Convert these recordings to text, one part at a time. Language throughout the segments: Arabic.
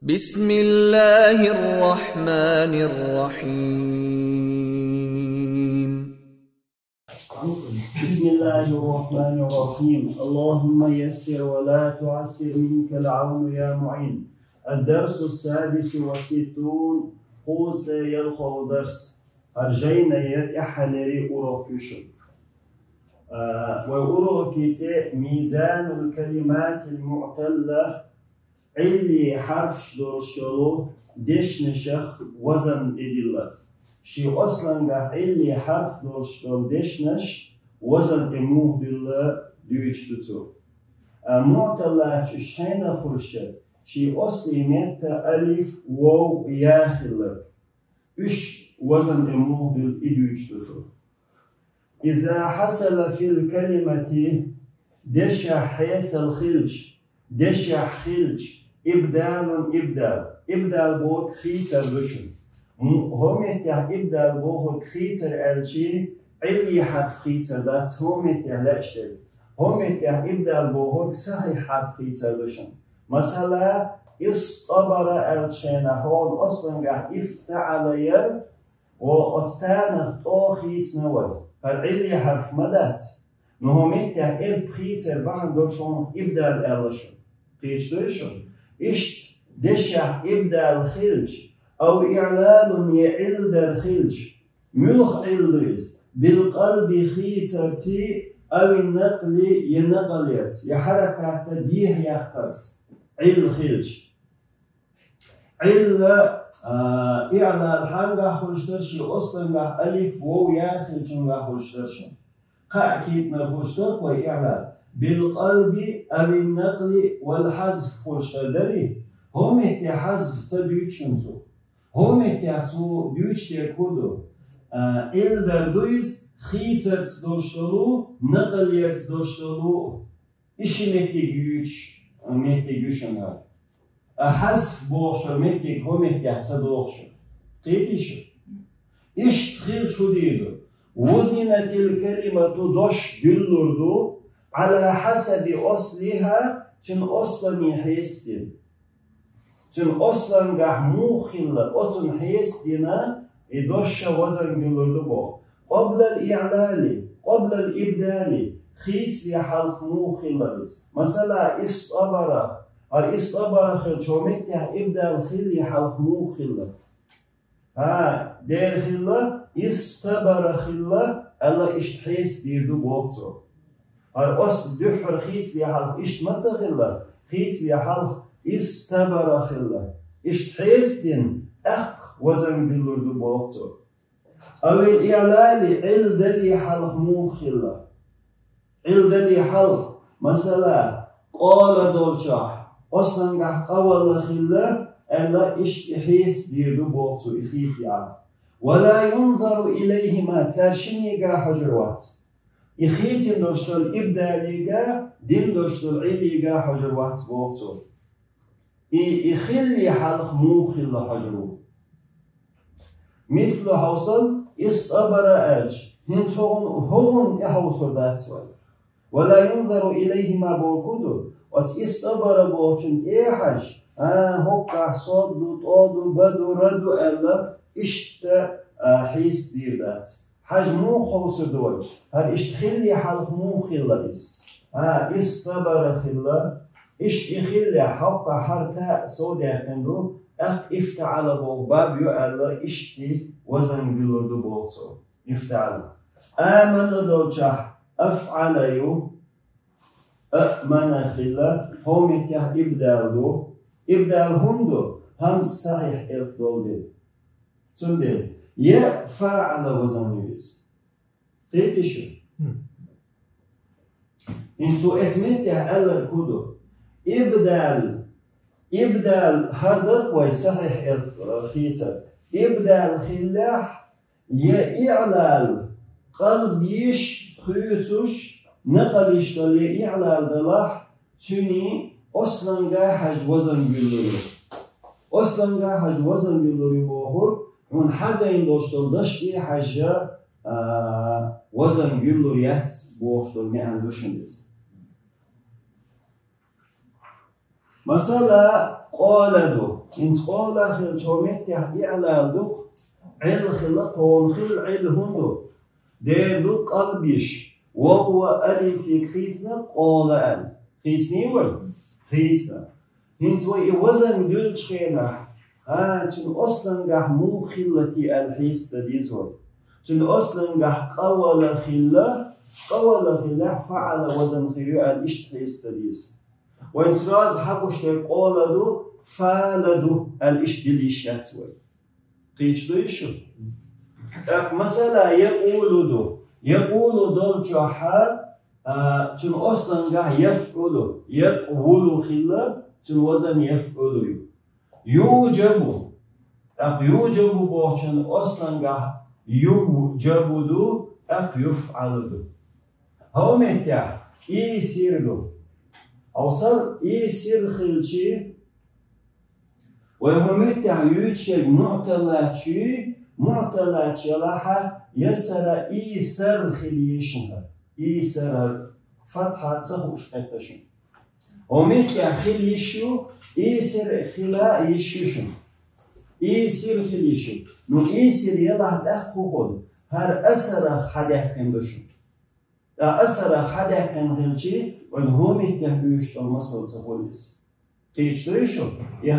بسم الله الرحمن الرحيم. بسم الله الرحمن الرحيم. اللهم يسر ولا تعسر، منك العون يا معين. الدرس السادس والستون. خوز يلقى درس أرجينا يتحلري أوروكيشن وأوروكيتي ميزان الكلمات المعتلة اللي حرف شدورشلو ديش نشخ وزن إدلة شي أصلاً اللي حرف دورشلو ديش نش وزن إموه دلة ديوشتو معتلة شحينا خرشة شي أصلي ميتا ألف واو ياخلك إش وزن إموه دل إديوشتو. إذا حصل في الكلمة دش حيس الخلج دش خلج إبدال بوك خيتر بشن هم يتح إبدال بوك خيتر ألشي علي حرف خيتر دات هم يتح لأشتر هم يتح إبدال بوك صحيح حرف خيتر بشن مثلا إصطبر ألشينا هون أصلاً إفتعل ير وأستانخ أو خيت نور فالعلي حرف مدات نهم يتح خيتر بعد دولشون إبدال ألشن قيشتوشن إشت دشح إبدال خلج أو إعلان يعل در خلج ملخ علدويس بالقلب خيترتي أو النقل ينقليت يحركات تديه يخترس عل خلج عل إعلان حنقا خلشترشي أصلا ألف وو يا خلجنقا خلشترشن قاكيت نخلشتر وإعلان بالقلب أو النقل والحذف خلشتردري هم يتي حذف تدويتشنزو هم يتي تو دويتشتي كودو إل در دويز خيترت دوشتلو نقليت دوشتلو إشي متي جيوشنها حذف بوشر متي هم يتي تدوشر قيتيشر إش خيل شديدو وزنت الكلمة دوش دلوردو على حسب أصلها تن أصلا حيستين تن أصلا قح موخلة أتن حيستينا إدوش وزن دلوردو قبل الإعلال قبل الإبدال خيت لحلف موخلة مثلا إصطبر خل شومتها إبدال خل حلف موخلة دير خلة إصطبر خلة ألا إشتحيس ديردو بوغتو أصل دحر خيت لحلف إشت متخلة خيت لحلف إصطبر خلة إشتحيس دين وزن دلوردو بوغتو أو الإعلال عل دلي حلف موخلة عل دلي حلف مثلا قال دولشاح أصلا قح قول خلة ألا إشتحيس ديردو بوغتو إخيف يعني ولا ينظر إليهما ترشنيقا حجروات إخيتم دوشتل إبداليقا دين دوشتل عليقا حجروات بوغتو إخلي حلق موخل حجرو مثل حوصل إصطبر أج هون يحوصل ذات سوال ولا ينظر إليهما بوكودو وإصطبر بوغتن إيحاج هكا صدو طادو بدو ردو ألا إشت حيس دير ذات حاج مو خوصر دوج هل إشتخلي حلق مو خلا إس إصطبر خلا إشت إخلي حق حرتا سوداء كندو إفتعل باب يؤلا إشتي وزن بلردو بوصو إفتعل آمن دوجح أفعل يو أأمن خلا هم يتح إبدال هندو هم صحيح إلقدول سندل يفعل وزن يوز تيتشو انتو اتمتع ألا كودو إبدال هردر كوي صحيح الخيطة إبدال خلاح يعلال قلبيش خيوتوش نقليش دل يعلال دلاح توني أصلاً حاج وزن يلوري أصلاً حاج وزن يلوري بوهور من حاجة يندوشتل دشتي حاجة وزن يلوريات بوشتل معنى دوشندز مثلا قالدو إنس قال خل شومت إعلادو عل خل قون خل عل هندو ديردو قلبيش وهو ألف في خيتنا قال أل خيتني ولا خيتنا إنس وي وزن دلش خينا تن أصلا جه مو خلتي الحيس تديزول تن أصلا جه قول خلا فعل وزن خير الإشت حيس تديز وإنسراز حبوش قولدو فالدو الإشت دليش يتسوي قيش دويشو مثلا يقول دول جحا تن أصلا جه يقول خلا تن وزن يفعلو يوجب بوشن أصلا جه يوجبدو يفعلدو هو متى يصيردو أوصل يصير خلشي وهو متى يوجد معتلاتشي لها يسر خليشنها يسر فتحة صحوش قتشن ومتى خليشو يسر خلا يشوشن يسر خليشو نو يسر يلا تأخذ هر أسر خداه كندشن أسر خداه كنغلشي وهو متى يوجد المصل صحوليس قيش دويشو يا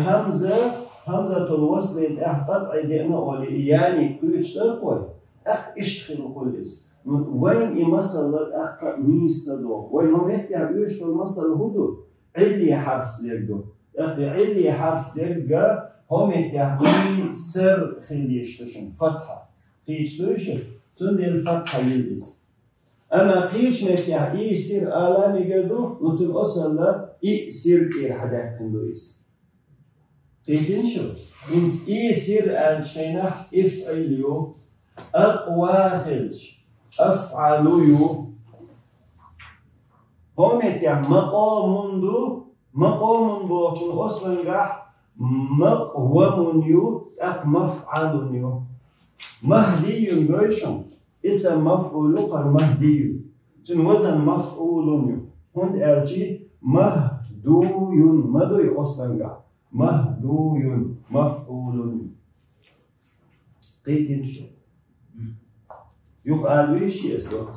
همزة الوصل قطع دينا أولي يعني كويش ترقوي اشتخل كلس وين يمثل ميسدو وين هم يوجد المصل هدو علي حرف لردو علي حرف لرجا هم سر خليشتشن فتحة قيش دويشو تندي الفتحة يلبس أما قيش متى يصير آلام يجدو نتن أصل لا يصير كير حدا كندويس قيتين شو إنس يصير الشينا إفعليو أقواخلش أفعليو هم متى مقام بوشن أصلا جح مقومنيو مفعلنيو مهدي بوشن اسم مفعول مهدي تن وزن مفعول هند ارجي مهدوي اصلا مهدوي مفعول قيتين شو يفعل ايش يسوت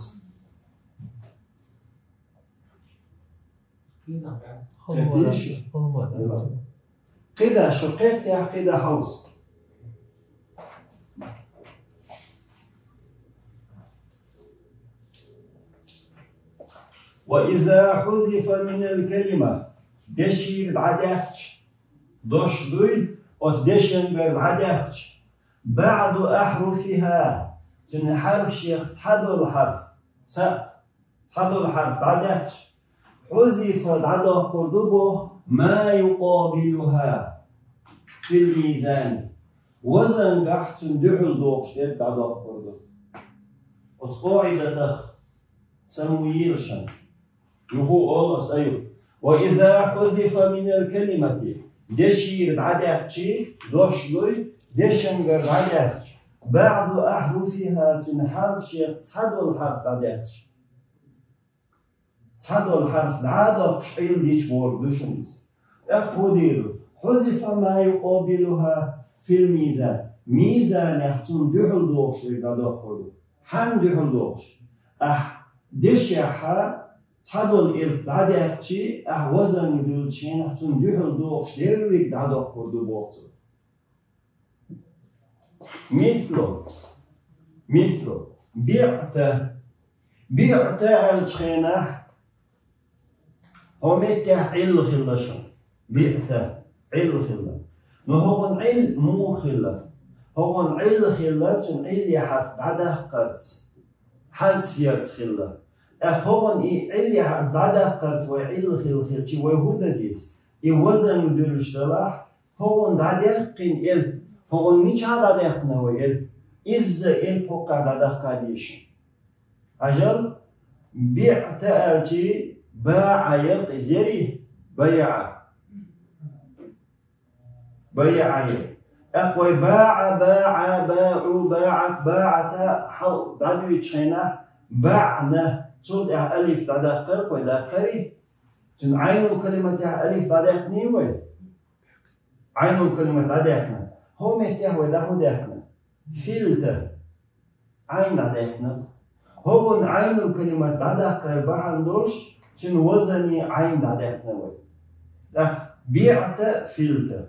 كده شقيت يا كده حوص وإذا حذف من الكلمة دشي بعداتش دوش دوي دشن بعداتش بعد أحرفها تنحرف شيخ تحدو الحرف بعداتش حذف عدا قردبه ما يقابلها في الميزان وزن بحت دحل دوش عدا قردب وتقاعد سمويلشن يهو أولس أيوه وإذا حذف من الكلمة دشير بعداتشي دوش دوي دشن بعداتش بعد أحرفها تنحرف شيخ تحدو الحرف بعداتش تحدو الحرف بعدش أيل ديش بوردوشنز أقوديلو حذف ما يقابلها في الميزان ميزان يحتون دحل دوش بعد أقودو حن دحل دوش دشيحة تحدل إرتعدكشي وزن دولشين حتون دحل دوش ديرك دعدو قردو بوتو مثلو بعت الشينة همك عل خلشن بعت عل خلا نهون عل مو خلا هون عل خلا تن عل يحرف بعده قرص حذف يتخلى هون اللي بعدها قرص ويعيل خلشي ويهودا ديس يوزن دولش دلاح هون بعدها قين هون مش على دقنا ويل إز بوقع بعدها قاديش أجل بعت أرجي باع يقزري بيع أقوى باعوا باعت حل بعدو يتشينا باعنا صوت ألف تعدا قرق ولا قري تن عين الكلمة تاع ألف دادحني وين عين الكلمة دادحنا هو متاه وداه داحنا فلتر عين دادحنا هو عين الكلمة دادح بعندوش تن وزني عين دادحنا وين لا بيعت فلتر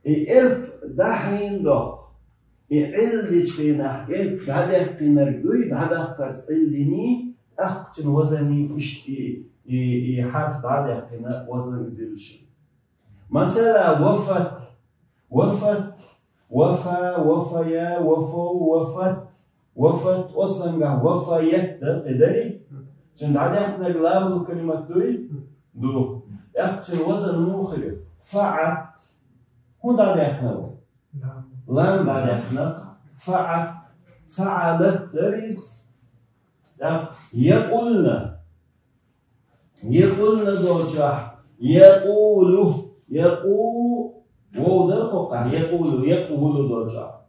إرب دحين دق إعل تقينه إرب دادح قينردوي دادح قرص إلديني أختن وزني إشتي حرف دادح قينه وزن دلش مثلا وفت وفت وفا وفيا وفو وفت أصلا وفيت تدري تن دادح نقلام الكلمة دوي دو أختن وزن مخرج فعت هو دادح نوي لام دادح فعت فعلت there is يقولنا دوجح يقول وودرقه يقول دوجح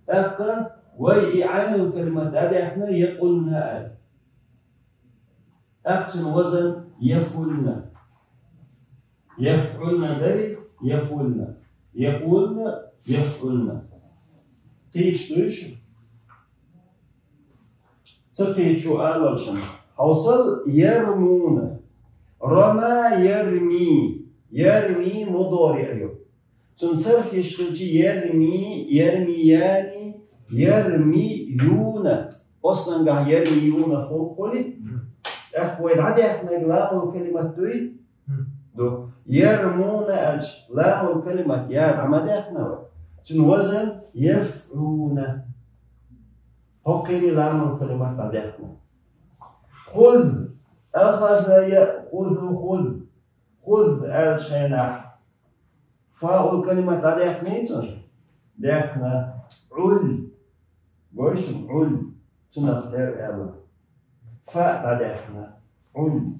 أقا ويعين الكلمة دادحنا يقولنا أكتن وزن يفعلنا there is يفعلنا يقولنا يفعلنا تيجي دوش تقيتشو آلوشن حوصل يرمون رمى يرمي مضارعيو تنصرف يشتغي يرمياني يرميون أصلا قاع يرميون خولي ويد عادي احنا لام الكلمة دوي دو يرمون لام الكلمة يا عمادي احنا تنوزن يفعون حقيني لام الكلمة بعد احنا خذ أخذ يأخذ خذ الشناح فاء الكلمة بعد احنا داخنا عل باش عل تنختار ألا فاء بعد احنا عل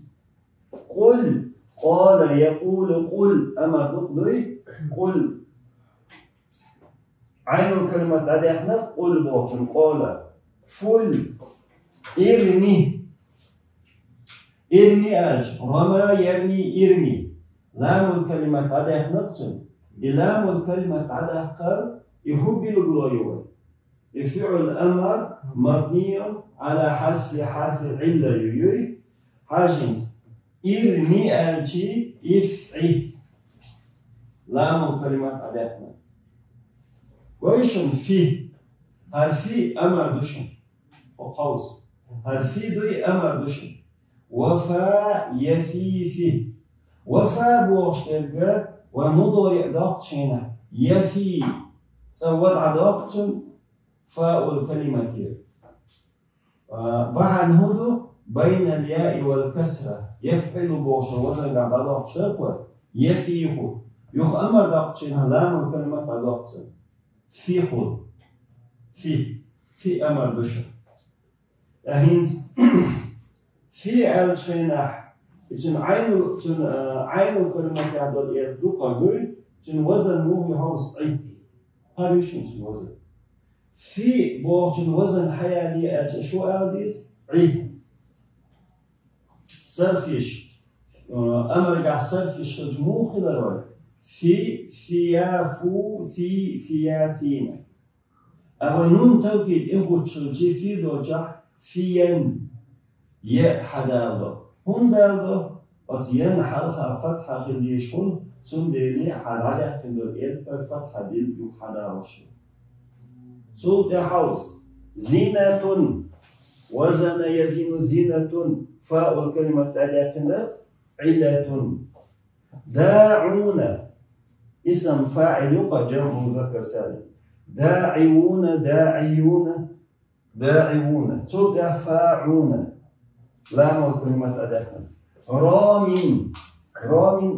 قل قال يقول قل أما تقضي قل عين الكلمة بعد احنا قل باش قال فل ارمي رمى يرمي لام الكلمة بعد احنا لام الكلمة بعد احنا يهب الغلايوي فعل الأمر مبني على حذف حرف العلة يوي حاجنس إرمي ألشي إفعي لام الكلمة علينا ويشن في هرفي أمر دوشن وقوس هرفي دوي أمر دوشن وفا يفي في وفا بوشترجة ومضارع داقتشينا يفي سواد عداقتن فاء الكلمة بعد هدو بين الياء والكسرة يفعل بوش وزن قاعد على شرق يفيه يخ أمر داقتشين لام الكلمة داقتشين في خل في أمر بشر أهينز في الشيناح تن عين الكلمة يعدل يدوق غير تن وزن مو يهوس عيد هاريشين تن وزن في بوش وزن حيالي شو أديس عيد صرفيش أمر قاع صرفيش الجموع خلال في فيافو في فيافين أما نون توكيد إنكو تشلجي في دوجح فين يحدالو هون دالو أتيان حالها فتحة خليشون ثم ديني حالها تندل إلبا فتحة ديل يحدالوش صوت حوص زينة وزن يزين زينة فاء الكلمة على علة داعون اسم فاعل يقع جمع مذكر سالم داعون صوت فاعون لام الكلمة على رام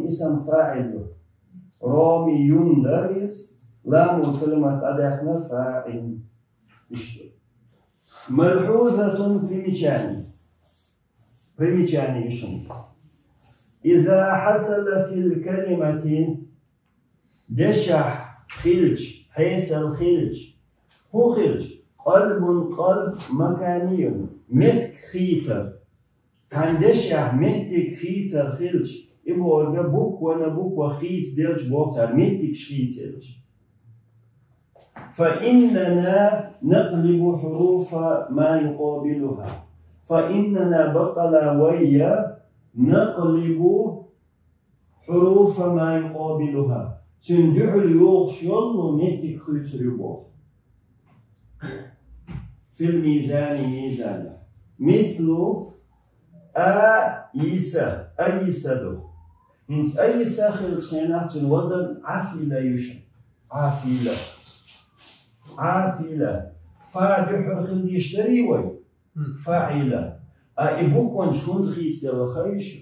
اسم فاعل رامي درس لام الكلمة على فاعل ملحوظة بريميشاني إذا حصل في الكلمة دشح خلج حيث الخلج هو خلج قلب مكاني متك خيتر تندش متك خيتر خلش إبو أرجع بوك وأنا بوك وخيت ديلش بوتر متك خيتلش فإننا نقلب حروف ما يقابلها فإننا بقلا ويا نقلب حروف ما يقابلها تندعل يوغش يلو متك خيتر يبوغ في الميزان ميزان مثل أيسا أيسا هنس أيسا خلش كينات الوزن عافلة يشن عافلة عافلة فادحر خل يشتري وي فاعلة إبوكون شون خيت دل خيش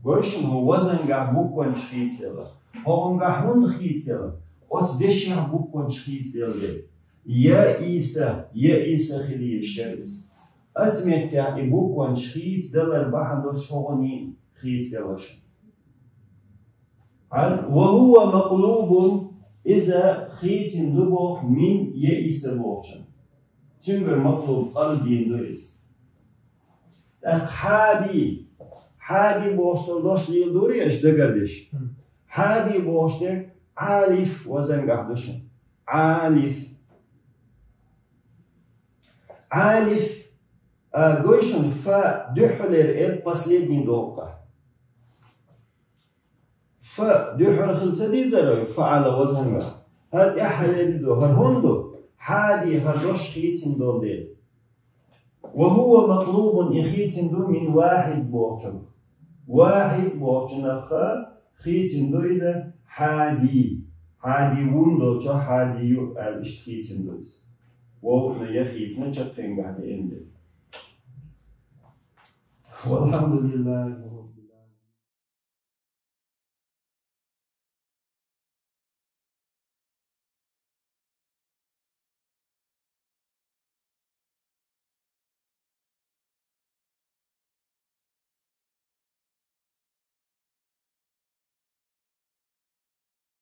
وشن هو وزن قا بوكون شخيت دل هو قا هون خيت دل أس دشيا بوكون شخيت دل يا إيسا خل يشتري أتمت يا إبوكون شخيت دل البحر دل شغني خيت دلش وهو مقلوب إذا خيت دبوخ من يئس بوخشن تنجر مطلوب قلبي دويس حادي بوشتر دوش يلدوري اش دقردش حادي بوشتر عالف وزن قحدشن عالف قويشن فا دحلر последний долга فدحر خلصة دي زرعي فعلى وزن هاد إحلال دو هرهندو حادي هردوش خيتن دول ديل وهو مطلوب إخيتن دو من واحد بوغشن أخا خيتن دو إذا حادي وندو جو حادي يو الاشت خيتن دو إذا ووحنا يخيسنا جبتين بعد إندل والحمد لله